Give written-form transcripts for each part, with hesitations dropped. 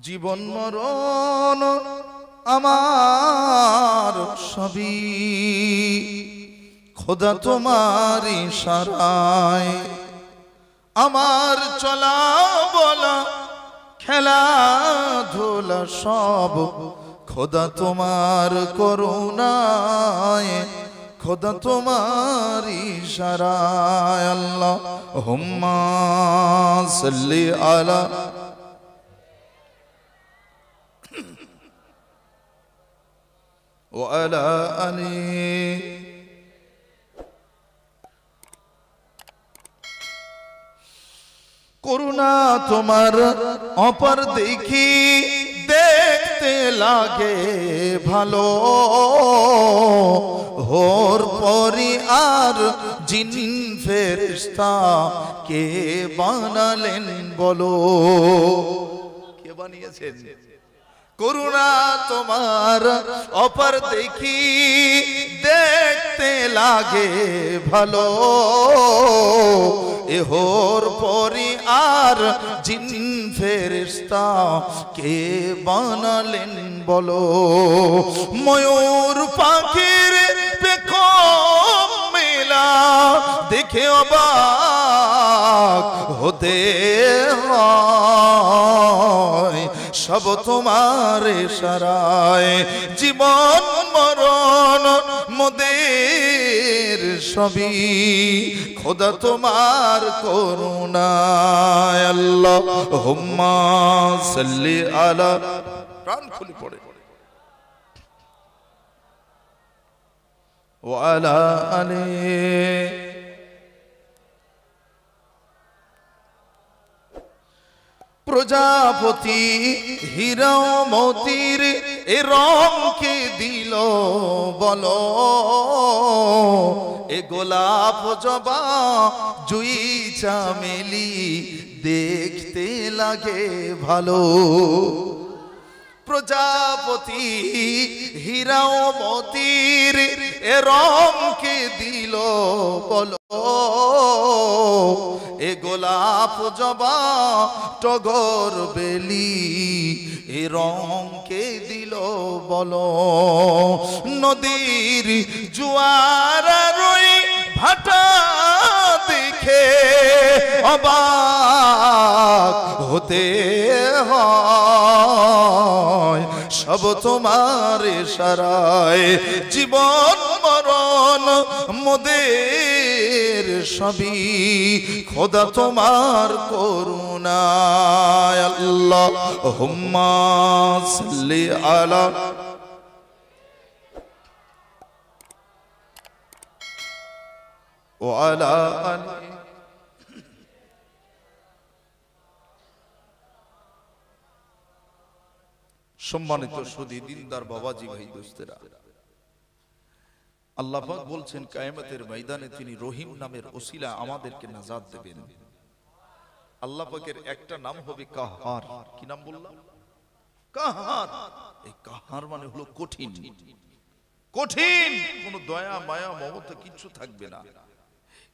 জীবন মরণ আমার সবই খোদা তোমার ইশারায়, আমার চলা বলা খেলাধুলা সব খোদা তোমার করুণায়, খোদা তোমার ইশারায়। আল্লাহুম্মা সাল্লি আলা ওয়া আলা আলি। করুণা তোমার অপার দেখি দেখতে লাগে ভালো, হোর পরি আর জিন ফেরেশতা কে বানালেন বলো? কে বানিয়েছেন? করুণা তোমার অপার দেখি দেখতে লাগে ভালো, এহোর পরি আর জিন ফেরেশতা কে বানালেন বলো? ময়ূর পাখির পেখম মেলা দেখে অবাক হতে হয়, সব তোমার ইশারায়। জীবন মরণ মোদের সবই খোদা তোমার করুণায়। আল্লাহুম্মা সাল্লি আলা, প্রাণ খুলে পড়ে, ওয়া আলা আলি। প্রজাপতি হীরা মতির এ রং কে দিল বলো? এ গোলাপ জবা জুই চামেলি দেখতে লাগে ভালো। প্রজাপতি হীরা মতির এ রং কে দিল বলো? এ গোলাপ জবা টগর বেলি এ রং কে দিল বলো? নদীর জোয়ার রই ভাটা দেখে অবাক হতে হয়, সব তোমার ইশারায়। জীবন মরণ মোদের সবই খোদা তোমার করুণায়। আল্লাহুম্মা সাল্লি আলা ওয়া আলা আলি। সম্মানিত সুধী দিনদার বাবাজি ভাই দোস্তেরা, আল্লাহ পাক বলছেন কিয়ামতের ময়দানে তিনি রহিম নামের ওসিলা আমাদেরকে নাজাত দেবেন। আল্লাহ পাকের একটা নাম হবে কাহার। কি নাম বললাম? কাহার। এই কাহার মানে হলো কঠিন, কঠিন, কোনো দয়া মায়া মমতা কিছু থাকবে না।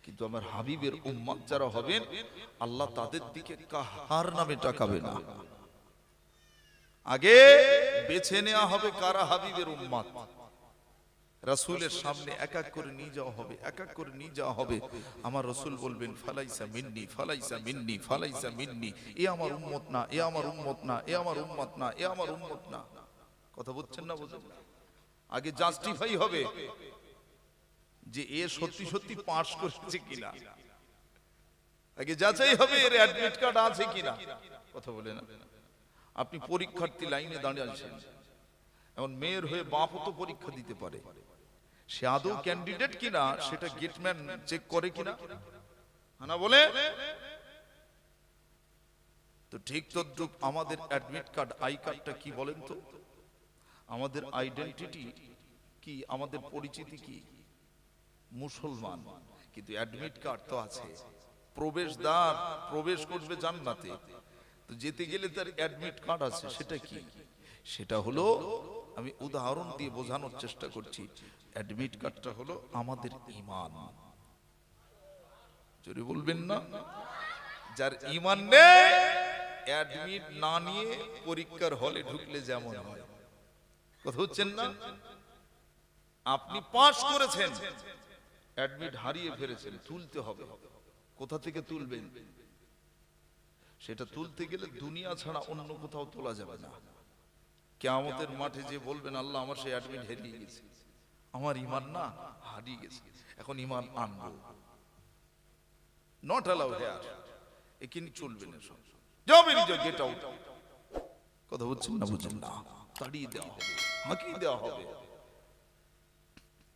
কিন্তু আমার হাবিবের উম্মত যারা হবেন আল্লাহ তাদের দিকে কাহার নামে তাকাবে না। আগে বেছে নেওয়া হবে কারা হাবিবের উম্মত, রাসূলের সামনে এক এক করে নিয়ে যাওয়া হবে, এক এক করে নিয়ে যাওয়া হবে। আমার রাসূল বলবেন ফালাইসা মিন্নি, ফালাইসা মিন্নি, ফালাইসা মিন্নি, এ আমার উম্মত না, এ আমার উম্মত না, এ আমার উম্মত না, এ আমার উম্মত না। কথা বুঝছেন না? বুঝেন? আগে জাস্টিফাই হবে যে এ সত্যি সত্যি পাস করেছে কিনা, আগে যাচাই হবে এর অ্যাডমিট কার্ড আছে কিনা। কথা বলে না? আপনি পরীক্ষার্থী লাইনে দাঁড়িয়ে আছেন, এখন মেয়ের হয়ে বাপও তো পরীক্ষা দিতে পারে, সে আদৌ ক্যান্ডিডেট কিনা সেটা গেটম্যান চেক করে কিনা, না বলে? তো ঠিক তদ্রুপ আমাদের অ্যাডমিট কার্ড, আই কার্ডটা কি বলেন তো? আমাদের আইডেন্টিটি কি, আমাদের পরিচিতি কি? মুসলমান, কিন্তু অ্যাডমিট কার্ড তো আছে, প্রবেশদ্বার, প্রবেশ করবে জান্নাতে, তো যেতে গেলে তার অ্যাডমিট কার্ড আছে। সেটা কি? সেটা হলো, আমি উদাহরণ দিয়ে বোঝানোর চেষ্টা করছি, অ্যাডমিট কার্ডটা হলো আমাদের ঈমান। জোরে বলবেন না? যার ঈমান নেই অ্যাডমিট না নিয়ে পরীক্ষার হলে ঢুকলে যেমন হয়, কথা হচ্ছেন না? আপনি পাস করেছেন, অ্যাডমিট হারিয়ে ফেলেছেন, তুলতে হবে। কোথা থেকে তুলবেন? সেটা তুলতে গেলে দুনিয়া ছাড়া অন্য কোথাও তোলা যাবে না। কিয়ামতের মাঠে যে বলবেন আল্লাহ আমার সেই অ্যাডমিট হারিয়ে গেছে, আমার ঈমান না হারিয়ে গেছে, এখন ঈমান আনবো, নট অ্যালাউড হিয়ার, এখানে চলবে না, সব যাবে নিজে গেট আউট। কথা বলছেন না? বুঝছেন না? তাড়িয়ে দেওয়া হবে, হাঁকিয়ে দেওয়া হবে।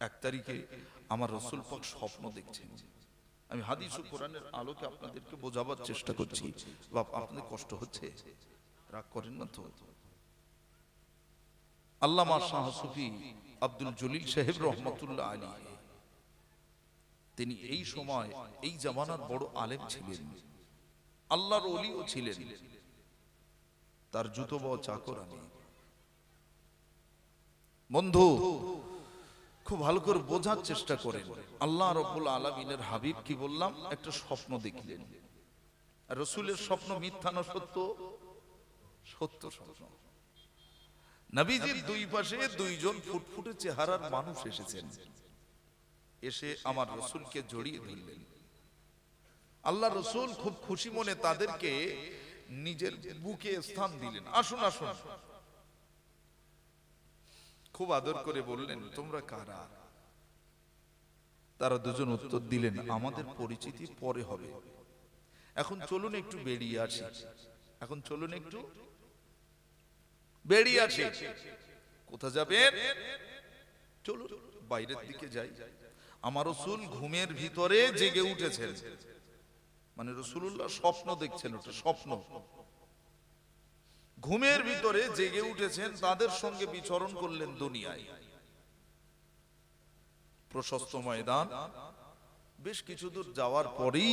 1 তারিখে আমার রাসূল পাক স্বপ্ন দেখছেন। আমি হাদিস ও কোরআনের আলোকে আপনাদেরকে বোঝাবার চেষ্টা করছি। বাপ, আপনাদের কষ্ট হচ্ছে, রাগ করেন না তো। আল্লামা শাহ সুফি আব্দুল জলিল সাহেব রহমাতুল্লাহ আলাইহি, তিনি এই সময় এই জামানার বড় আলেম ছিলেন, আল্লাহর ওলিও ছিলেন। তার জুতো বাও চাকর আমি। বন্ধু, খুব ভালো করে বোঝার চেষ্টা করেন। আল্লাহ রাব্বুল আলামিনের হাবিব কি বললাম, একটা স্বপ্ন দেখলেন। রাসূলের স্বপ্ন মিথ্যা না সত্য? সত্য স্বপ্ন। নবীজির দুই পাশে দুইজন ফুটফুটে চেহারার মানুষ এসেছেন, এসে আমার রাসূলকে জড়িয়ে ধরলেন। আল্লাহ রাসূল খুব খুশি মনে তাদেরকে নিজের বুকে স্থান দিলেন। আসুন আসুন। খুব আদর করে বললেন, তোমরা কারা? তারা দুজন উত্তর দিলেন, আমাদের পরিচিতি পরে হবে, এখন চলুন একটু বেরিয়ে আসি, এখন চলুন একটু বেরিয়ে আসি। কোথা যাবেন? চলুন বাইরের দিকে যাই। আমার রাসূল ঘুমের ভিতরে জেগে উঠেছেন, মানে রাসূলুল্লাহ স্বপ্ন দেখছেন, ওটা স্বপ্ন। ঘুমের ভিতরে জেগে উঠেছেন, তাদের সঙ্গে বিচরণ করলেন দুনিয়ায়। প্রশস্ত ময়দান, বেশ কিছু দূর যাওয়ার পরেই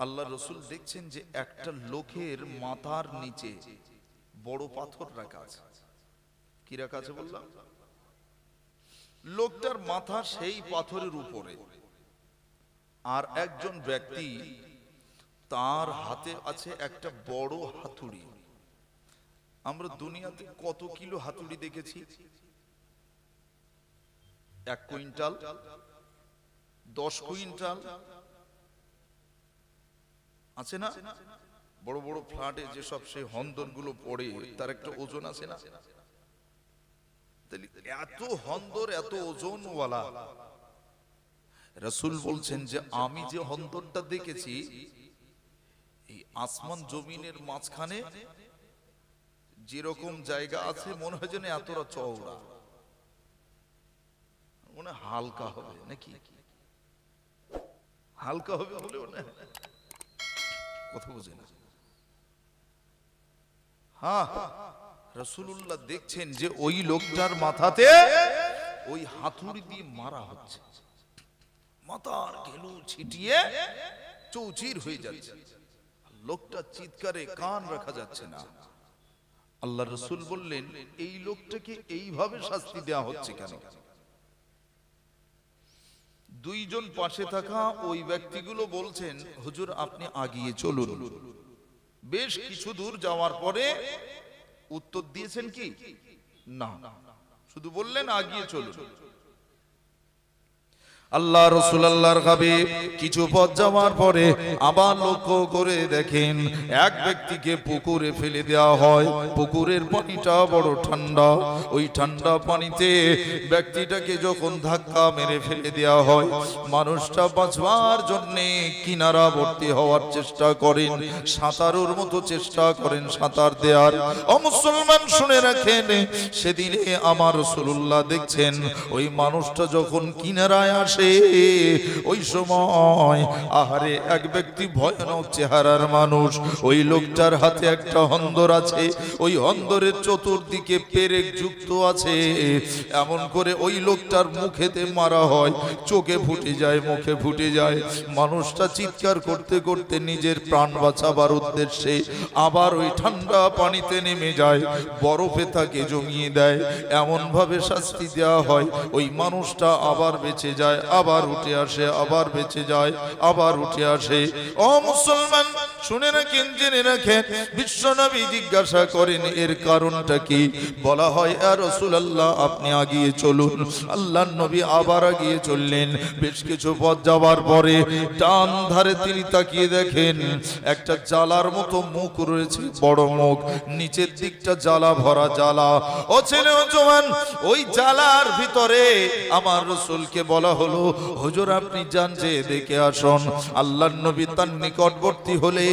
আল্লাহ রাসূল দেখছেন যে একটা লোকের মাথার নিচে বড় পাথর রাখা আছে। কি রাখা আছে বললাম? লোকটার মাথা সেই পাথরের উপরে, আর একজন ব্যক্তি তার হাতে আছে একটা বড় হাতুড়ি। আমরা দুনিয়াতে কত কিলো হাতুড়ি দেখেছি? 1 কুইন্টাল, 10 কুইন্টাল আছে না? বড় বড় ফ্ল্যাটে যেসব সেই হন্দর গুলো পড়ে, তার একটা ওজন আছে না? এত হন্দর, এত ওজনওয়ালা। রাসূল বলছেন যে আমি যে হন্দরটা দেখেছি, এই আসমান জমিনের মাঝখানে যেরকম জায়গা আছে, মনে হয় যেন এতটা চওড়া, মনে হালকা হবে নাকি? হালকা হবে বলেও না, কথা বোঝে না। হ্যাঁ, রাসূলুল্লাহ দেখছেন যে ওই লোকটার মাথাতে ওই হাতুড়ি দিয়ে মারা হচ্ছে, মাথার ঘেলু ছিটিয়ে চৌচির হয়ে যাচ্ছে। লোকটা চিৎকারে কান রাখা যাচ্ছে না। আল্লাহ রাসূল বললেন, এই লোকটাকে এইভাবে শাস্তি দেওয়া হচ্ছে কেন? দুইজন পাশে থাকা ওই ব্যক্তিগুলো বলছেন, হুজুর আপনি আগিয়ে চলুন। বেশ কিছু দূর যাওয়ার পরে উত্তর দিয়েছেন কি না, শুধু বললেন আগিয়ে চলুন। আল্লাহ রাসূল আল্লাহর হাবিব কিছু পথ যাওয়ার পরে আবার লক্ষ্য করে দেখেন এক ব্যক্তিকে পুকুরে ফেলে দেওয়া হয়। পুকুরের পানিটা বড় ঠান্ডা, ওই ঠান্ডা পানিতে ব্যক্তিটাকে যখন ধাক্কা মেরে ফেলে দেওয়া হয়, মানুষটা বাঁচবার জন্য কিনারাবর্তী হওয়ার চেষ্টা করেন, সাঁতারুর মতো চেষ্টা করেন সাঁতার দেওয়ার। ও মুসলমান শুনে রাখেন, সেদিনে আমার রাসূলুল্লাহ দেখছেন ওই মানুষটা যখন কিনারায় আসে, ওই সময় আহারে এক ব্যক্তি ভয়ানক চেহারার মানুষ, ওই লোকটার হাতে একটা হন্দর আছে, ওই হন্দরের চতুর্দিকে পেরেক যুক্ত আছে। এমন করে ওই লোকটার মুখেতে মারা হয়, চোখে ফুটে যায়, মুখে ফুটে যায়। মানুষটা চিৎকার করতে করতে নিজের প্রাণ বাঁচাবার উদ্দেশ্যে আবার ওই ঠান্ডা পানিতে নেমে যায়, বরফে তাকে জমিয়ে দেয়। এমন ভাবে শাস্তি দেওয়া হয়, ওই মানুষটা আবার বেঁচে যায়, আবার উঠে আসে, আবার বেঁচে যায়, আবার উঠে আসে। ও মুসলমান, শুনে রাখেন, জেনে রাখেন, বিশ্বনবী জিজ্ঞাসা করেন এর কারণটা কি? বলা হয় ইয়া রাসূলুল্লাহ আপনি আগিয়ে চলুন। আল্লাহর নবী আবার আগিয়ে চললেন। বেশ কিছু পথ যাওয়ার পরে ডান ধারে তিনি তাকিয়ে দেখেন একটা জ্বালার মতো মুখ রয়েছে, বড় মুখ, নিচের দিকটা জ্বালা ভরা জ্বালা। ও ছেলে ও জওয়ান, ওই জ্বালার ভিতরে আমার রাসূলকে বলা হলো হুজুর আপনি যান যে দেখে আসুন। আল্লাহর নবী তার নিকটবর্তী হলে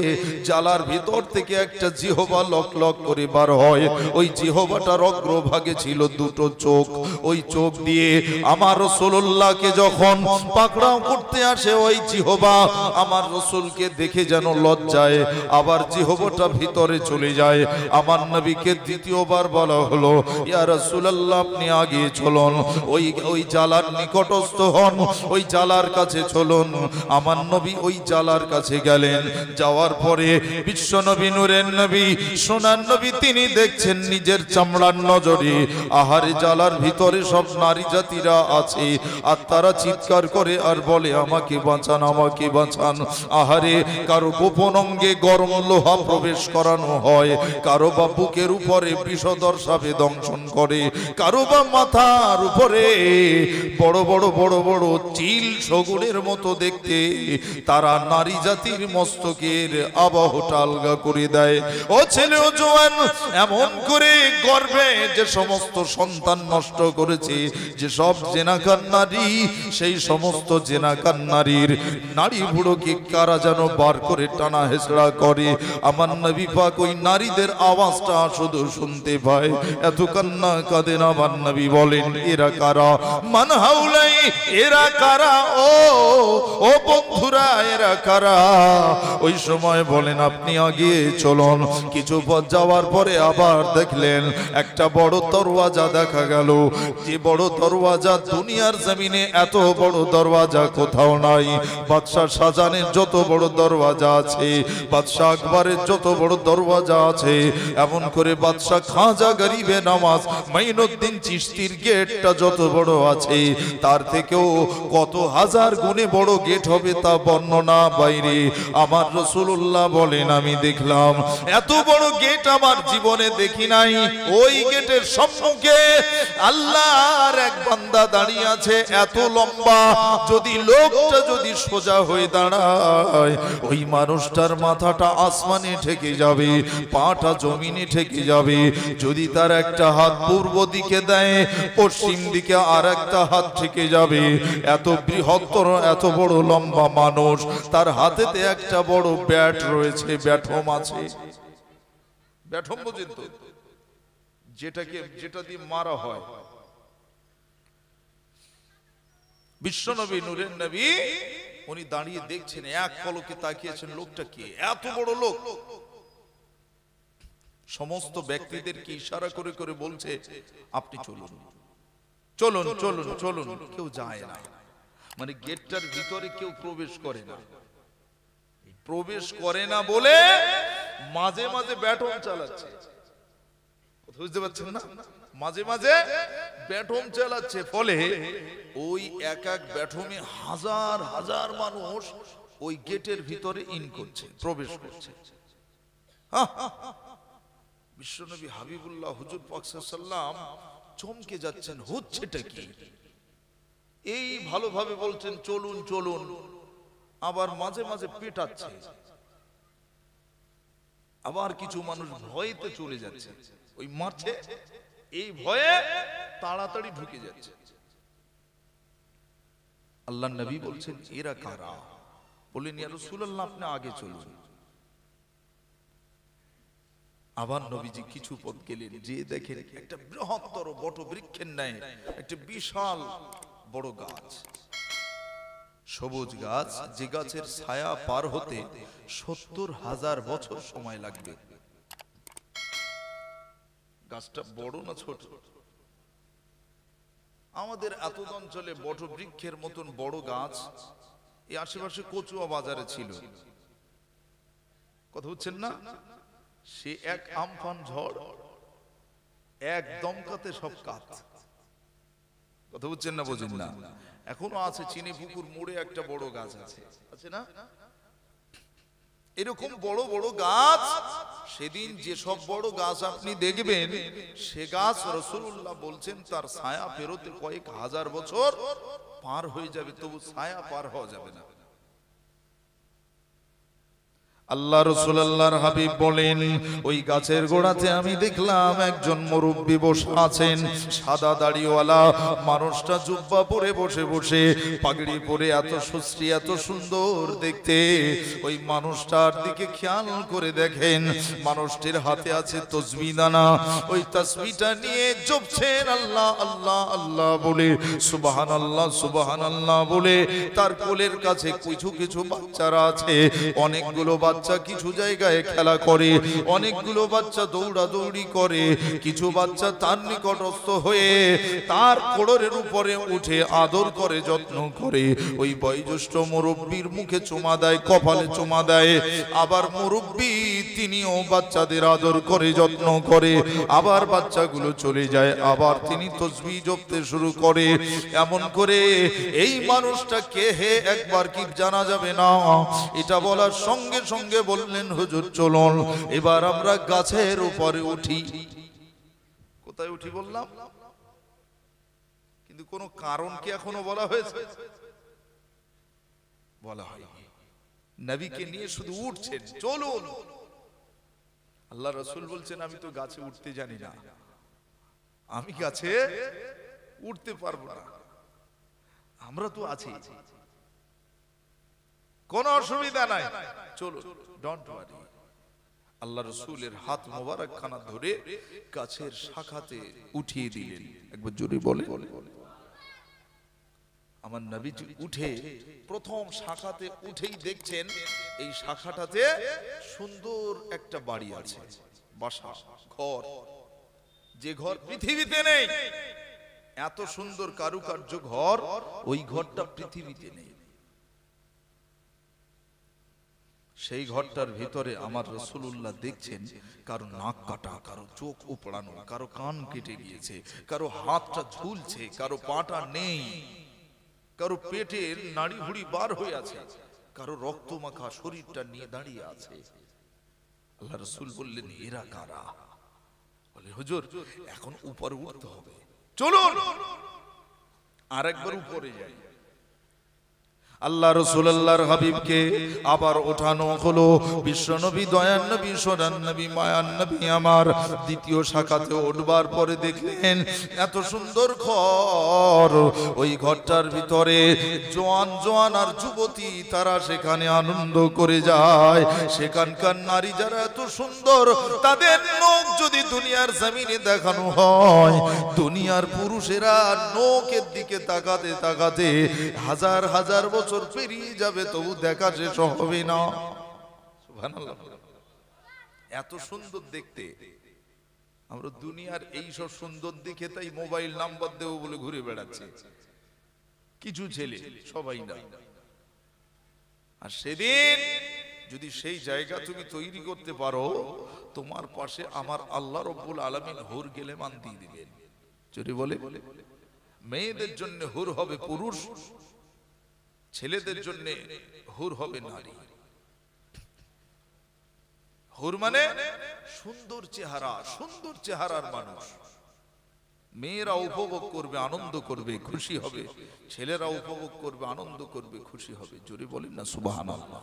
জ্বালার ভিতর থেকে একটা জিহবা লক লক করে বার হয়। ওই জিহবাটার অগ্রভাগে ছিল দুটো চোখ। ওই চোখ দিয়ে আমার রাসূলুল্লাহকে যখন পাকড়াও করতে আসে ওই জিহবা আমার রাসূলকে দেখে যেন লজ্জায় আবার জিহবাটা ভিতরে চলে যায়। আমার নবীকে দ্বিতীয়বার বলা হলো ইয়া রাসূলুল্লাহ আপনি আগিয়ে চলুন, ওই জ্বালার নিকটস্থ হন, ওই জ্বালার কাছে চলুন। আমার নবী ওই জ্বালার কাছে গেলেন। যাওয়ার পরে বিশ্ব নবী, নূরের নবী, সোনার নবী, তিনি দেখছেন নিজের চামড়ার নজরে আহারে জ্বালার ভিতরে সব নারী জাতিরা আছে। আর তারা চিৎকার করে আর বলে আমাকে বাঁচান, আমাকে বাঁচান। আহারে কারো গোপন অঙ্গে গরম লোহা প্রবেশ করানো হয়, কারো বা বুকের উপরে বিষধর সাপে দংশন করে, কারো বা মাথার উপরে বড় বড় বড় বড় চিল শগুনের মতো দেখতে তারা নারী জাতির মস্তকের আবহটা আলগা করে দেয়। ও ছেলে ও জওয়ান, এমন করে গর্বে যে সমস্ত সন্তান নষ্ট করেছে, যে সব জেনাকার নারী, সেই সমস্ত জেনাকার নারীর নারী বুড়োকে কারা যেন বার করে টানা হেঁচড়া করে। আমার নবী পাক ওই নারীদের আওয়াজটা শুধু শুনতে পায়, এত কান্না কাঁদেন। আমার নবী বলেন এরা কারা? মান হাউলাই, এরা কারা? ও বন্ধুরা এরা কারা? ওই সময় বলেন আপনি আগিয়ে চলুন। কিছু পথ যাওয়ার পরে আবার দেখলেন একটা বড় দরওয়াজা দেখা গেল। যে বড় দরওয়াজা, দুনিয়ার জমিনে এত বড় দরওয়াজা কোথাও নাই। বাদশাহ শাহজাহানের যত বড় দরওয়াজা আছে, বাদশাহ আকবরের যত বড় দরওয়াজা আছে, এমন করে বাদশাহ খাজা গরিবে নামাজ মাইনুদ্দিন চিশতির গেটটা যত বড় আছে, তার থেকেও কত হাজার গুণে বড় গেট হবে তা বর্ণনা বাইরে। আমার রাসূলুল্লাহ বলেন আমি দেখলাম এত বড় গেট আমার জীবনে দেখি নাই। ওই গেটের সম্মুখে আল্লাহর এক বান্দা দাঁড়িয়ে আছে, এত লম্বা, যদি লোকটা যদি সোজা হয়ে দাঁড়ায় ওই মানুষটার মাথাটা আসমানে ঠেকে যাবে, পাটা জমিনে ঠেকে যাবে। যদি তার একটা হাত পূর্ব দিকে দেয়, পশ্চিম দিকে আর একটা হাত ঠেকে যাবে। এত বৃহত্তর, এত বড় লম্বা মানুষ, তার হাতেতে একটা বড় ব্যাট রয়েছে, ব্যাটম আছে। ব্যাটম বুঝেন তো, যেটা দিয়ে মারা হয়। বিশ্বনবী, নূরের নবী, উনি দাঁড়িয়ে দেখছেন, এক পলকে তাকিয়েছেন লোকটা কে, এত বড় লোক। সমস্ত ব্যক্তিদেরকে ইশারা করে করে বলছে আপনি চলুন, চলুন, চলুন, চলুন। কেউ যায় না, মানে গেটটার ভিতরে কেউ প্রবেশ করে না। প্রবেশ করে না বলে মাঝে মাঝে ব্যাটন চালাচ্ছে, বুঝতে পারছেন না? মাঝে মাঝে ব্যাটম চালাচ্ছে, ফলে ওই এক এক ব্যাটমে হাজার হাজার মানুষ ওই গেটের ভিতরে ইন করছে, প্রবেশ করছে। বিশ্বনবী হাবিবুল্লাহ হুজুর পাক সাল্লাল্লাহু আলাইহি ওয়াসাল্লাম চমকে যাচ্ছেন, হচ্ছেটা কি? এই ভালোভাবে বলছেন চলুন চলুন, আবার মাঝে মাঝে পেটাচ্ছে, আবার কিছু মানুষ ভয়েতে চলে যাচ্ছে, ওই মারছে, এই ভয়ে তাড়াতাড়ি ঢুকে যাচ্ছে। আল্লাহর নবী বলছেন এরা কারা? বলেন ইয়া রাসূলুল্লাহ আপনি আগে চলুন। আবার নবীজি কিছু পথ গেলেন, যে দেখেন একটা বৃহত্তর বট বৃক্ষের ন্যায় একটা বিশাল বড় গাছ, সবুজ গাছ, যে গাছের ছায়া পার হতে ৭০,০০০ বছর সময় লাগবে। গাছটা বড় না ছোট? আমাদের এত অঞ্চলে বট বৃক্ষের মতন বড় গাছ এই আশেপাশে কচুয়া বাজারে ছিল, কথা হচ্ছেন না? সে এক আমফান ঝড়, এক দমকাতে সব কাঠ কথা বুঝছেন না বোঝেন না? এখনো আছে চিনি পুকুর মোড়ে একটা বড় গাছ আছে, আছে না? এরকম বড় বড় গাছ, সেদিন যেসব বড় গাছ আপনি দেখবেন, সে গাছ রাসূলুল্লাহ বলছেন তার ছায়া পেরোতে কয়েক হাজার বছর পার হয়ে যাবে, তবু ছায়া পার হওয়া যাবে না। আল্লাহ রাসূল আল্লাহর হাবিব বলেন, ওই গাছের গোড়াতে আমি দেখলাম একজন মুরব্বি বসে আছেন, সাদা দাড়িওয়ালা মানুষটা জুব্বা পরে বসে বসে, পাগড়ি পরে, এত সুশ্রী এত সুন্দর দেখতে। ওই মানুষটার দিকে খেয়াল করে দেখেন, মানুষটির হাতে আছে তাসবিহ দানা, ওই তাসবিহটা নিয়ে জপছেন আল্লাহ আল্লাহ আল্লাহ বলে, সুবহানাল্লাহ সুবহানাল্লাহ বলে। তার কোলের কাছে কিছু কিছু বাচ্চারা আছে, অনেকগুলো বাচ্চা কিছু জায়গায় খেলা করে, অনেকগুলো বাচ্চা দৌড়াদৌড়ি করে, কিছু বাচ্চা তার নিকটস্থ হয়ে তার কোলের উপরে উঠে আদর করে, যত্ন করে। ওই বয়োজ্যেষ্ঠ মুরব্বির মুখে চুমা দেয়, কপালে চুমা দেয়। আবার মুরব্বি তিনিও বাচ্চাদের আদর করে, যত্ন করে। আবার বাচ্চাগুলো চলে যায়, আবার তিনি তাসবিহ জপতে শুরু করে। এমন করে এই মানুষটা কে হে একবার কি জানা যাবে না। এটা বলার সঙ্গে সঙ্গে বললেন, হুজুর চলুন এবার আমরা গাছের উপরে উঠি। কোথায় উঠি বললাম, কিন্তু কোন কারণ কি এখনো বলা হয়েছে? বলা হয় নবীকে নিয়ে শুধু উঠছেন, চলুন। আল্লাহ রাসূল বলছেন, আমি তো গাছে উঠতে জানি না, আমি গাছে উঠতে পারবো না, আমরা তো আছি, কোন অসুবিধা নাই, চলো, ডোন্ট ওয়ারি। আল্লাহ রাসূলের হাত মোবারক খানা ধরে গাছের শাখাতে উঠিয়ে দিলেন। একবার জোরে বলে। আমার নবী উঠে প্রথম শাখাতে উঠেই দেখছেন এই শাখাটাতে সুন্দর একটা বাড়ি আছে, বাসা, ঘর, যে ঘর পৃথিবীতে নেই। এত সুন্দর কারুকার্য ঘর, ওই ঘরটা পৃথিবীতে নেই। সেই ঘরটার ভিতরে আমার রাসূলুল্লাহ দেখছেন কারো নাক কাটা, কারো চোখ উপড়ানো, কারো কান কেটে গিয়েছে, কারো হাতটা ঝুলছে, কারো পাটা নেই, কারো পেটের নাড়ি ভুড়ি বার হয়ে আছে, কারো রক্ত মাখা শরীরটা নিয়ে দাঁড়িয়ে আছে। আল্লাহ রাসূল বললেন, এরা কারা? বলে, হুজুর এখন উপরে উঠতে হবে, চলুন আরেকবার উপরে যাই। আল্লাহ রাসূল আল্লাহর হাবিবকে আবার ওঠানো হলো। বিশ্বনবী, দয়ার নবী, সোনার নবী, মায়ার নবী আমার দ্বিতীয় শাখাতে উঠবার পরে দেখলেন এত সুন্দর ঘর, ওই ঘরটার ভিতরে জোয়ান জোয়ান আর যুবতী তারা সেখানে আনন্দ করে যায়। সেখানকার নারী যারা এত সুন্দর, তাদের নখ যদি দুনিয়ার জমিনে দেখানো হয়, দুনিয়ার পুরুষেরা নখের দিকে তাকাতে তাকাতে হাজার হাজার বছর পেরিয়ে যাবে, তবু দেখা শেষ হবে না। সুবহানাল্লাহ। এত সুন্দর দেখতে। আমরা দুনিয়ার এই সব সুন্দর দেখে তাই মোবাইল নাম্বার দেব বলে ঘুরে বেড়াচ্ছি, কিছু ছেলে, সবাই না। আর সেদিন যদি সেই জায়গা তুমি তৈরি করতে পারো, তোমার পাশে আমার আল্লাহ রব্বুল আলামিন হুর গেলেমান দিয়ে দিবেন। যদি বলে মেয়েদের জন্য হুর হবে পুরুষ, ছেলেদের জন্য হুর হবে নারী। হুর মানে সুন্দর চেহারা, সুন্দর চেহারার মানুষ। মেয়েরা উপভোগ করবে, আনন্দ করবে, খুশি হবে, ছেলেরা উপভোগ করবে, আনন্দ করবে, খুশি হবে। জোরে বলেন না সুবহানাল্লাহ।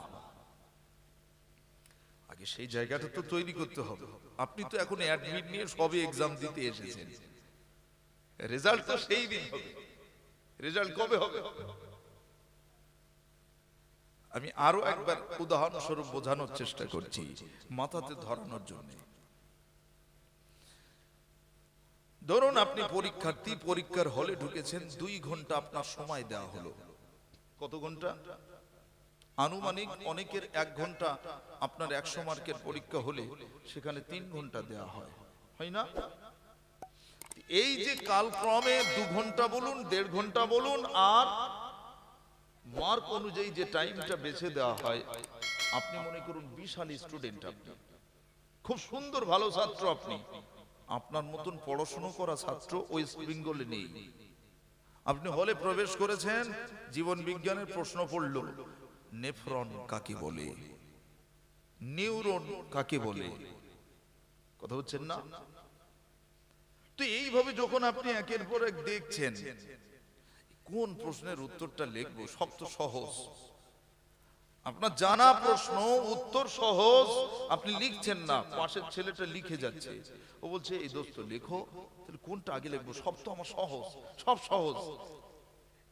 আগে সেই জায়গাটা তো তৈরি করতে হবে। আপনি তো এখন অ্যাডমিট নিয়ে সবে এক্সাম দিতে এসেছেন, রেজাল্ট তো সেই দিন হবে। রেজাল্ট কবে হবে? আমি আরো একবার উদাহরণস্বরূপ বোঝানোর চেষ্টা করছি, মাথাতে ধরানোর জন্য। ধরুন আপনি পরীক্ষার্থী, পরীক্ষার হলে ঢুকেছেন, 2 ঘন্টা আপনার সময় দেওয়া হলো। কত ঘন্টা? আনুমানিক অনেকের 1 ঘন্টা। আপনার 100 মার্কের পরীক্ষা হলে সেখানে 3 ঘন্টা দেওয়া হয়, হয় না? এই যে কালক্রমে 2 ঘন্টা বলুন, 1.5 ঘন্টা বলুন, আর মার্ক অনুযায়ী যে টাইমটা বেছে দেওয়া হয়, আপনি মনে করুন বিশাল স্টুডেন্ট, আপনি খুব সুন্দর ভালো ছাত্র, আপনি আপনার মতন পড়াশোনা করা ছাত্র ওয়েস্ট বেঙ্গলে নেই। আপনি হলে প্রবেশ করেছেন, জীবন বিজ্ঞানের প্রশ্ন পড়ল, নেফ্রন কাকে বলে, নিউরন কাকে বলে, কথা হচ্ছেন না? তো এইভাবে যখন আপনি একের পর এক দেখছেন, কোন প্রশ্নের উত্তরটা লিখবো, সব তো সহজ, আপনার জানা প্রশ্ন উত্তর সহজ, আপনি লিখছেন না, পাশের ছেলেটা লিখে যাচ্ছে, ও বলছে এই দোস্ত লেখো, তাহলে কোনটা আগে লিখবো, সব তো আমার সহজ, সব সহজ।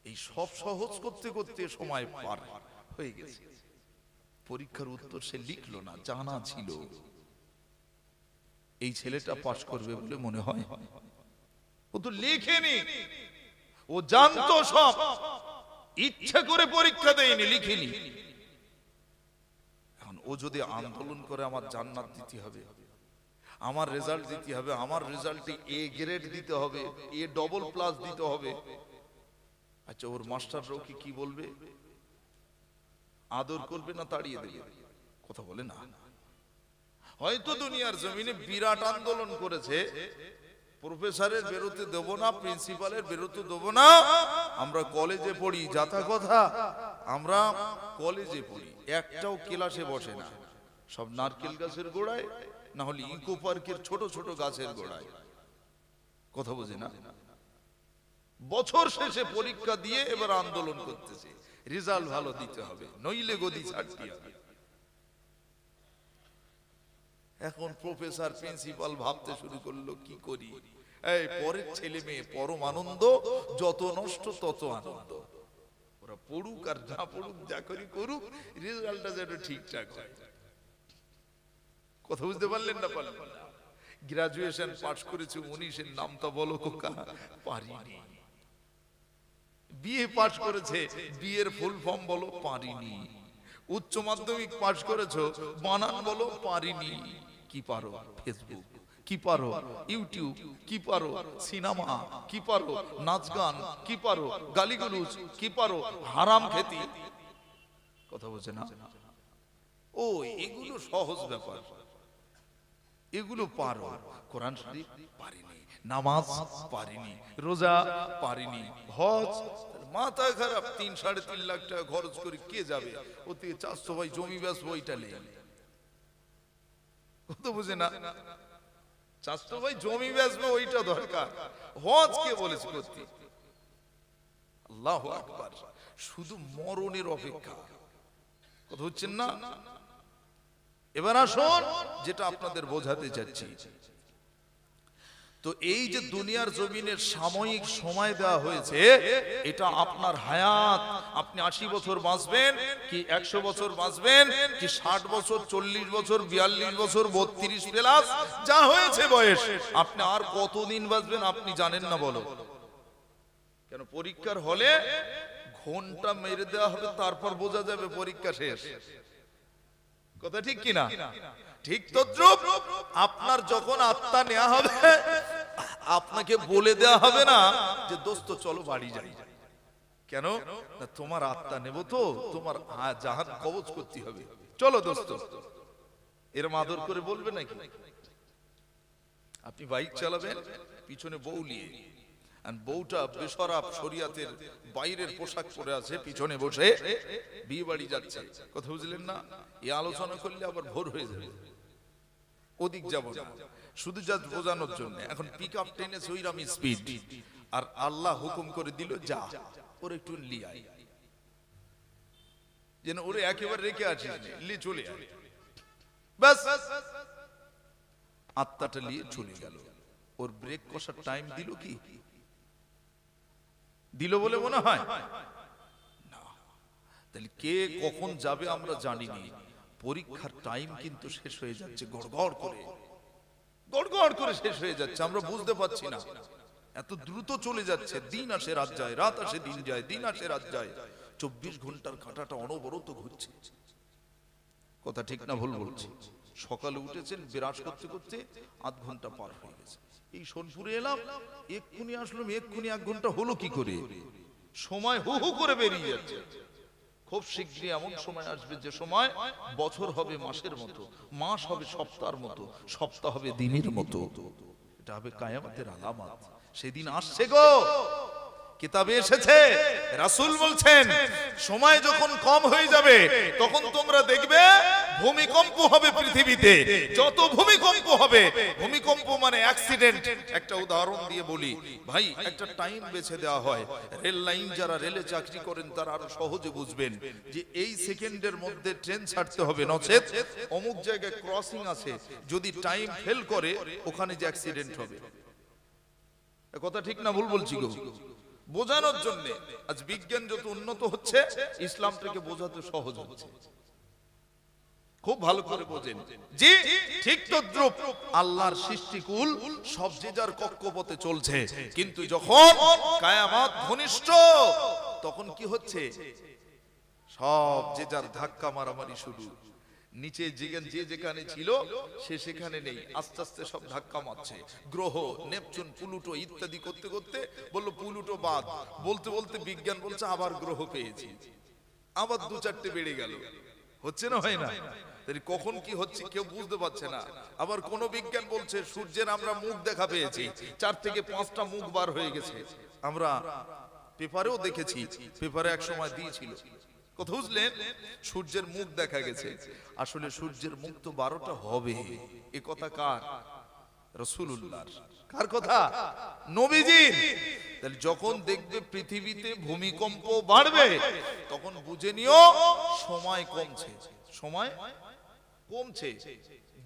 এই সব সহজ করতে করতে সময় পার হয়ে গেছে, পরীক্ষার উত্তর সে লিখলো না, জানা ছিল। এই ছেলেটা পাশ করবে বলে মনে হয়? ও তো লেখেনি, ও জানতো সব, ইচ্ছা করে পরীক্ষা দেয়নি, লিখেনি। এখন ও যদি আন্দোলন করে আমার জান্নাত দিতে হবে, আমার রেজাল্ট দিতে হবে, আমার রেজাল্টে এ গ্রেড দিতে হবে, এ ডবল প্লাস দিতে হবে, আচ্ছা ওর মাস্টাররাও কি বলবে? আদর করবে না তাড়িয়ে দেবে? কথা বলে না। হয়তো দুনিয়ার জমিনে বিরাট আন্দোলন করেছে, প্রফেসরের বেরোতে দেব না, প্রিন্সিপালের বেরোতে দেব না, আমরা কলেজে পড়ি, যাতা কথা, আমরা কলেজে পড়ি, একটাও ক্লাসে বসে না, সব নারকেল গাছের গোড়ায়, না হলে ইকো পার্কের ছোট ছোট গাছের গোড়ায়। কথা বোঝে না? বছর শেষে পরীক্ষা দিয়ে এবার আন্দোলন করতেছে, রেজাল্ট ভালো দিতে হবে, নইলে গদি ছাড়তে হবে। এখন প্রফেসর প্রিন্সিপাল ভাবতে শুরু করলো কি করি, এই পরের ছেলে মেয়ে পরম আনন্দ, যত নষ্ট তত আনন্দ, ওরা পড়ুক আর না পড়ুক, যা করি করুক, রেজাল্টটা যেন ঠিকঠাক হয়। কথা বুঝতে পারলেন না? পারলেন না? গ্রাজুয়েশন পাস করেছে 19, নামটা বলো কোকা, পারিনি। বিএ পাস করেছে, বিয়ের ফুল ফর্ম বলো, পারিনি। উচ্চ মাধ্যমিক পাস করেছো, বানান বলো, পারিনি। কি পারো? ফেসবুক। কি পারো? ইউটিউব। কি পারো? সিনেমা। কি পারো? নাচ গান। কি পারো? গালিগালাজ। কি পারো? হারাম খেতি। কথা বলছে না? ও এগুলো সহজ ব্যাপার, এগুলো পারো। কোরআন শরীফ পারিনি, নামাজ পারিনি, রোজা পারিনি, হজ, মাথা খারাপ, 3-3.5 লাখ টাকা খরচ করে কে যাবে? ও থেকে 400 ভাই জমি বেচবো, ওইটা নেই। কত বুঝে না? 400 ভাই জমি বেচবো, ওইটা দরকার। হজ কে বলেছে করতে? আল্লাহু আকবার। শুধু মরণের অপেক্ষা। কথা হচ্ছেন না? এবার আসুন যেটা আপনাদের বোঝাতে চাচ্ছি, তো এই যে দুনিয়ার জমিনের সাময়িক সময় দেওয়া হয়েছে, এটা আপনার হায়াত। আপনি 80 বছর বাঁচবেন কি 100 বছর বাঁচবেন কি 60 বছর, 40 বছর, 42 বছর, 32 প্লাস যা হয়েছে বয়স, আপনি আর কতদিন বাঁচবেন আপনি জানেন না? বলো কেন? পরীক্ষার হলে ঘন্টা মেরে দেওয়া হবে, তারপর বোঝা যাবে পরীক্ষা শেষ। কথা ঠিক কিনা? ঠিক তদ্রুপ আপনার যখন আত্মা নেওয়া হবে, আপনাকে বলে দেওয়া হবে না যে দোস্ত চলো বাড়ি যাই। কেন? না, তোমার আত্মা নেব তো, তোমার জাহান কবজ করতে হবে, চলো দোস্ত। এরম আদর করে বলবে নাকি? আপনি বাইক চালাবেন, পিছনে বউ নিয়ে, আর বউটা বেশরাব শরিয়াতের বাইরের পোশাক পরে আছে, পিছনে বসে বিয়ে বাড়ি যাচ্ছে। কথা বুঝলেন না? এই আলোচনা করলে আবার ভোর হয়ে যাবে, ওদিক যাব না, শুধু জাস্ট বোঝানোর জন্য। এখন পিক আপ টেনেছে ওইরকম স্পিড, আর আল্লাহ হুকুম করে দিল যা, ওর একটু লিয়াই, যেন ওরে একেবারে রেখে আসিস, লি চলে আয়, ব্যাস আত্মাটা নিয়ে চলে গেল। ওর ব্রেক কষার টাইম দিল কি? দিল বলে মনে হয় না। তাহলে কে কখন যাবে আমরা জানিনি। পরীক্ষার টাইম কিন্তু শেষ হয়ে যাচ্ছে, গড়গড় করে, গড়গড় করে শেষ হয়ে যাচ্ছে, আমরা বুঝতে পারছি না, এত দ্রুত চলে যাচ্ছে। দিন আসে রাত যায়, রাত আসে দিন যায়, দিন আসে রাত যায়, 24 ঘন্টার কাঁটাটা অনবরত ঘুরছে। কথা ঠিক না ভুল বলছি? সকালে উঠেছেন, বিরাজ করতে করতে আধ ঘন্টা পার হয়ে গেছে। এই সোনপুরে এলাম, এক্ষুনি আসলাম, এক্ষুনি 1 ঘন্টা হলো কি করে? সময় হু হু করে বেরিয়ে যাচ্ছে। খুব শীঘ্রই এমন সময় আসবে যে সময় বছর হবে মাসের মতো, মাস হবে সপ্তাহের মতো, সপ্তাহ হবে দিনের মতো। এটা হবে কিয়ামতের আলামত। সেদিন আসছে গো, কিতাবে এসেছে, রাসূল বলছেন সময় যখন কম হয়ে যাবে তখন তোমরা দেখবে ভূমিকম্প হবে পৃথিবীতে। যত ভূমিকম্প হবে, ভূমিকম্প মানে অ্যাক্সিডেন্ট। একটা উদাহরণ দিয়ে বলি ভাই, একটা টাইম বেছে দেওয়া হয়। রেল লাইন যারা রেলে চাকরি করেন তারা আরো সহজে বুঝবেন যে এই সেকেন্ডের মধ্যে ট্রেন ছাড়তে হবে, নচেত অমুক জায়গায় ক্রসিং আছে, যদি টাইম ফেল করে ওখানে যে অ্যাক্সিডেন্ট হবে। কথা ঠিক না ভুল বলছি গো? বোঝানোর জন্য আজ বিজ্ঞান যত উন্নত হচ্ছে, ইসলামটাকে বোঝাতে সহজ হচ্ছে। খুব ভালো করে বোঝেন জি, ঠিক তদ্রূপ আল্লাহর সৃষ্টিকুল সব যে যার কক্ষপথে চলছে, কিন্তু যখন কিয়ামত ঘনিষ্ঠ তখন কি হচ্ছে? সব যে যার ধাক্কা মারামারি শুরু। নিচে যে যেখানে ছিল সে সেখানে নেই, আস্তে আস্তে সব ধাক্কা মারছে। গ্রহ নেপচুন প্লুটো ইত্যাদি করতে করতে বললো প্লুটো বাদ, বলতে বলতে বিজ্ঞান বলছে আবার গ্রহ পেয়েছি, আবার দু চারটে বেড়ে গেল। হচ্ছে না হয় না? কখন কি হচ্ছে কেউ বুঝতে পারছে না। আবার কোন বিজ্ঞান বলছে সূর্যের আমরা মুখ দেখা পেয়েছি, 4 থেকে 5টা মুখ বার হয়ে গেছে। আমরা পেপারেও দেখেছি, পেপারে এক সময় দিয়েছিল, কথা বুঝলেন, সূর্যের মুখ দেখা গেছে। আসলে সূর্যের মুখ তো 12টা হবে। এ কথা কার? রাসূলুল্লাহর। কার কথা? নবীজির। তাহলে যখন দেখবে পৃথিবীতে ভূমিকম্প বাড়বে তখন বুঝে নিও সময় কমছে। সময় কমছে,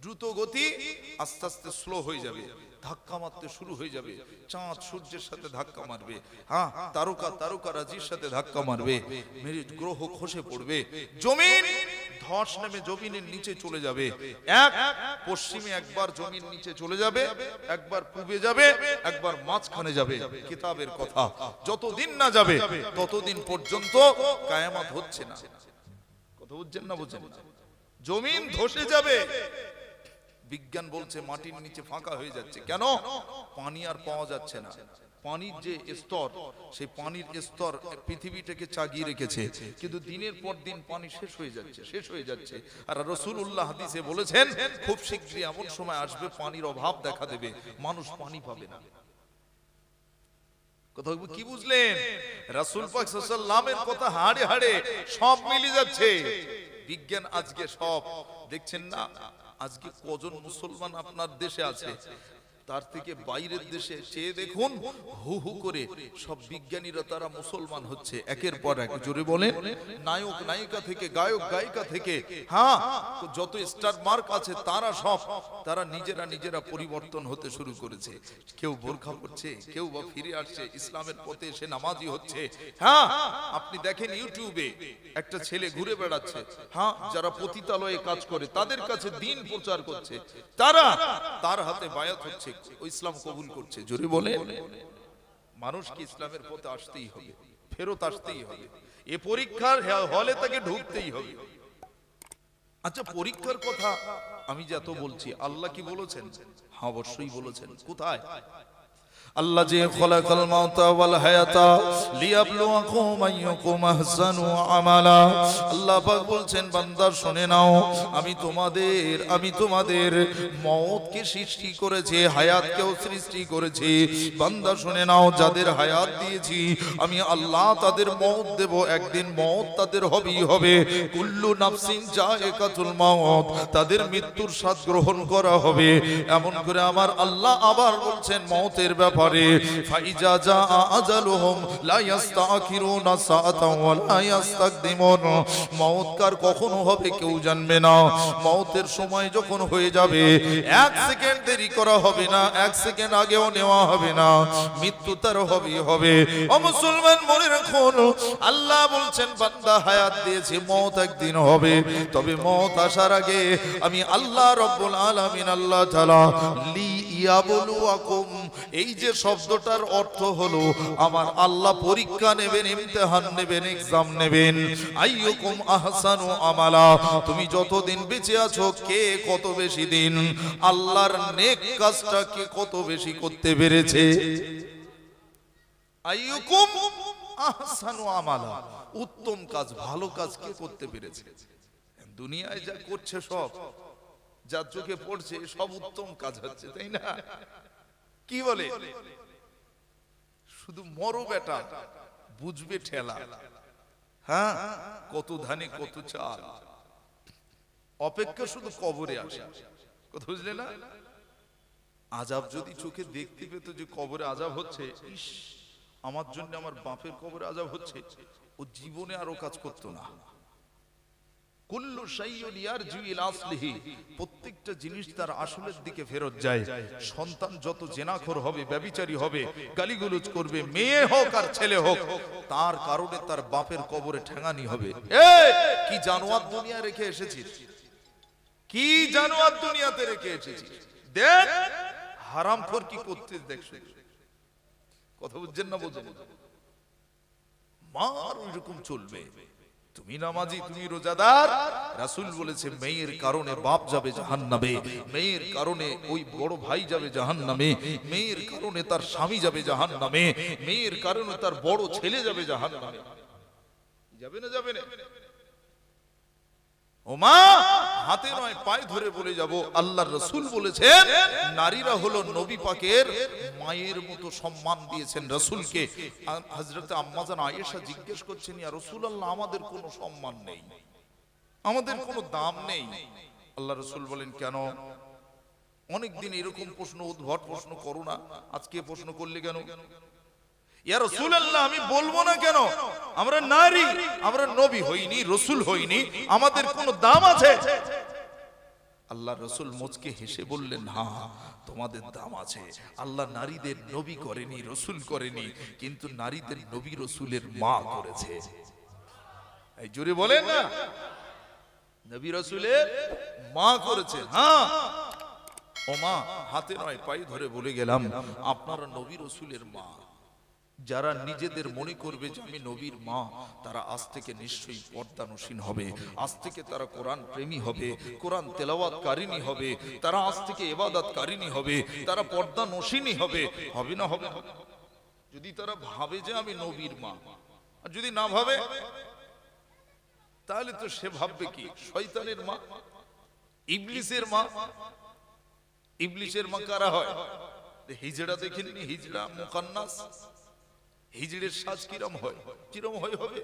দ্রুত গতি আস্তে আস্তে স্লো হয়ে যাবে, ধাক্কা মারতে শুরু হয়ে যাবে। চাঁদ সূর্যের সাথে ধাক্কা মারবে, হ্যাঁ, তারকা রাজির সাথে ধাক্কা মারবে, মেরে গ্রহ খসে পড়বে, জমিন ধস নেমে জমিনের নিচে চলে যাবে। এক পশ্চিমে একবার জমির নিচে চলে যাবে, একবার পূবে যাবে, একবার মাঝখানে যাবে। কিতাবের কথা, যতদিন না যাবে ততদিন পর্যন্ত কিয়ামত হচ্ছে না। কথা বুঝছেন না? বুঝছেন না? জমিন ধসে যাবে। বিজ্ঞান বলছে মাটির নিচে ফাঁকা হয়ে যাচ্ছে। কেন? পানি আর পাওয়া যাচ্ছে না। পানির যে স্তর, সেই পানির স্তর পৃথিবীটাকে চাগিয়ে রেখেছে, কিন্তু দিনের পর দিন পানি শেষ হয়ে যাচ্ছে। আর রাসূলুল্লাহ হাদিসে বলেছেন খুব শীঘ্রই এমন সময় আসবে পানির অভাব দেখা দেবে, মানুষ পানি পাবে না। কথা কি বুঝলেন? রাসূল পাক সাল্লাল্লাহু আলাইহি ওয়াসাল্লামের কথা হাড়ে হাড়ে সব মিলে যাচ্ছে। বিজ্ঞান আজকে সব দেখছেন না। আজকে কজন মুসলমান আপনার দেশে আছে, তার থেকে বাইরের দেশে চেয়ে দেখুন, হু হু করে সব বিজ্ঞানীরা তারা মুসলমান হচ্ছে একের পর এক। জোরে বলেন, নায়ক নায়িকা থেকে গায়ক গায়িকা থেকে, হ্যাঁ, যত স্টার মার্ক আছে তারা নিজেরা পরিবর্তন হতে শুরু করেছে। কেউ বোরখা পরছে, কেউ বা ফিরে আসছে ইসলামের পথে, সে নামাজি হচ্ছে। হ্যাঁ, আপনি দেখেন ইউটিউবে একটা ছেলে ঘুরে বেড়াচ্ছে, হ্যাঁ, যারা পতিতালয়ে কাজ করে তাদের কাছে দিন প্রচার করছে, তার হাতে বায়াত হচ্ছে, ও ইসলাম কবুল করছে। জোরে বলে, মানুষকে ইসলামের পথে আসতেই হবে, ফেরত আসতেই হবে, এ পরীক্ষার হলে তাকে ঢুকতেই হবে। আচ্ছা, পরীক্ষার কথা আমি যে এত বলছি, আল্লাহ কি বলেছেন? হ্যাঁ, অবশ্যই বলেছেন। কোথায়? আল্লাহ যে খলাকাল মাউতা ওয়াল হায়াতা লিয়াবলুয়াকুম আইয়ুকুম আহসানু আমালা। আল্লাহ পাক বলছেন, বান্দা শুনে নাও, আমি তোমাদের মওতকে সৃষ্টি করেছি, হায়াতকেও সৃষ্টি করেছি। বান্দা শুনে নাও, যাদের হায়াত দিয়েছি আমি আল্লাহ তাদের মওত দেব, একদিন মওত তাদের হবেই হবে। কুল্লু নাফসিন যায়িকাতুল মাউত, তাদের মৃত্যুর স্বাদ গ্রহণ করা হবে। এমন করে আমার আল্লাহ আবার বলছেন মওতের ব্যাপারে, ফাইজা জা আজালুহুম লা ইস্তাখিরুনা সাআতান ওয়া লা ইস্তাকদিমুন। মওত কার কখন হবে কেউ জানবে না। মওতের সময় যখন হয়ে যাবে, 1 সেকেন্ড দেরি করা হবে না, 1 সেকেন্ড আগেও নেওয়া হবে না, মৃত্যু তার হবেই হবে। ও মুসলমান, মনে রাখুন, আল্লাহ বলছেন বান্দা হায়াত দিয়েছে, মওত একদিন হবে। তবে মওত আসার আগে আমি আল্লাহ রাব্বুল আলামিন, আল্লাহ তাআলা লিয়াবলুয়াকুম, এই যে শব্দটার অর্থ হলো আমার আল্লাহ পরীক্ষা নেবেন, ইমতিহান নেবেন, এক্সাম নেবেন। আইয়ুকুম আহসানু আমালা, তুমি যতদিন বেঁচে আছো কে কত বেশি দিন আল্লাহর নেক কাজটা কে কত বেশি করতে পেরেছে। আইয়ুকুম আহসানু আমালা, উত্তম কাজ, ভালো কাজ কে করতে পেরেছে। দুনিয়ায় যা করছে সব, যা চোখে পড়ছে সব উত্তম কাজ হচ্ছে, তাই না? কি বলে? শুধু মরো বেটা, বুঝবে ঠেলা। হ্যাঁ, কত ধানে কত চাল, অপেক্ষা শুধু কবরে আসে। কথা বুঝলে না? আজাব যদি চোখে দেখতে পেত যে কবরে আজাব হচ্ছে, ইস আমার জন্য আমার বাপের কবরে আজাব হচ্ছে, ও জীবনে আরো কাজ করতো না। কুল্লু শাইউন ইয়ারজু ইলা আসলিহি, প্রত্যেকটা জিনিস তার আসলের দিকে ফেরত যায়। সন্তান যত জেনাখোর হবে, ব্যভিচারী হবে, গালিগালাজ করবে, মেয়ে হোক আর ছেলে হোক, তার কারণে তার বাপের কবরে ঠ্যাঙানি হবে। এই কি জানোয়ার দুনিয়া রেখে এসেছিস, কি জানোয়ার দুনিয়াতে রেখে এসেছিস, দেখ হারামখোর কি করছিস, দেখ। কথা বুঝছেন না? বোঝেন? মার ওইরকম চলবে। তুমি নামাজি, তুমি রোজাদার, রাসূল বলেছে মেয়ের কারণে বাপ যাবে জাহান্নামে, মেয়ের কারণে ওই বড় ভাই যাবে জাহান্নামে, মেয়ের কারণে তার স্বামী যাবে জাহান্নামে, মেয়ের কারণে তার বড় ছেলে যাবে জাহান্নামে। যাবে না? যাবে না? ও মা, হাতে নয় পায়ে ধরে বলে যাব, আল্লাহর রাসূল বলেছেন নারীরা হলো নবী পাকের মায়ের মতো সম্মান দিয়েছেন রাসূলকে। হযরত আম্মা জান আয়েশা জিজ্ঞেস করছেন, ইয়া রাসূলুল্লাহ, আমাদের কোনো সম্মান নেই, আমাদের কোনো দাম নেই। আল্লাহর রাসূল বলেন, কেন? অনেকদিন এরকম প্রশ্ন, উদ্ভট প্রশ্ন করো না, আজকে প্রশ্ন করলে কেন? ইয়া রাসূলুল্লাহ, আমি বলবো না কেন? আমরা নারী, আমরা নবী হইনি, রাসূল হইনি, আমাদের কোনো দাম আছে? আল্লাহর রাসূল মুচকে হেসে বললেন, হ্যাঁ তোমাদের দাম আছে। আল্লাহ নারীদের নবী করেনি, রাসূল করেনি, কিন্তু নারীদের নবী রাসূলের মা করেছে। এই জোরে বলেন না, নবী রাসূলের মা করেছে। হ্যাঁ ও মা, হাতে নয় পায়ে ধরে বলে গেলাম, আপনারা নবী রাসূলের মা। যারা নিজেদের মনে করবে যে আমি নবীর মা, তারা আজ থেকে নিশ্চয়ই পর্দানসীন হবে, আজ থেকে তারা কোরআন প্রেমী হবে, কোরআন তেলাওয়াতকারিনী হবে, তারা আজ থেকে ইবাদতকারিনী হবে, তারা পর্দানসীনই হবে। হবে না? হবে। যদি তারা ভাবে যে আমি নবীর মা, আর যদি না ভাবে, তাহলে তো সে ভাববে কি? শয়তানের মা, ইবলিসের মা। ইবলিসের মা কারা হয়? হিজড়া দেখেননি? হিজড়া মুকান্নাস, হিজড়ের সাজ কিরম হয়? কিরম হয় হবে?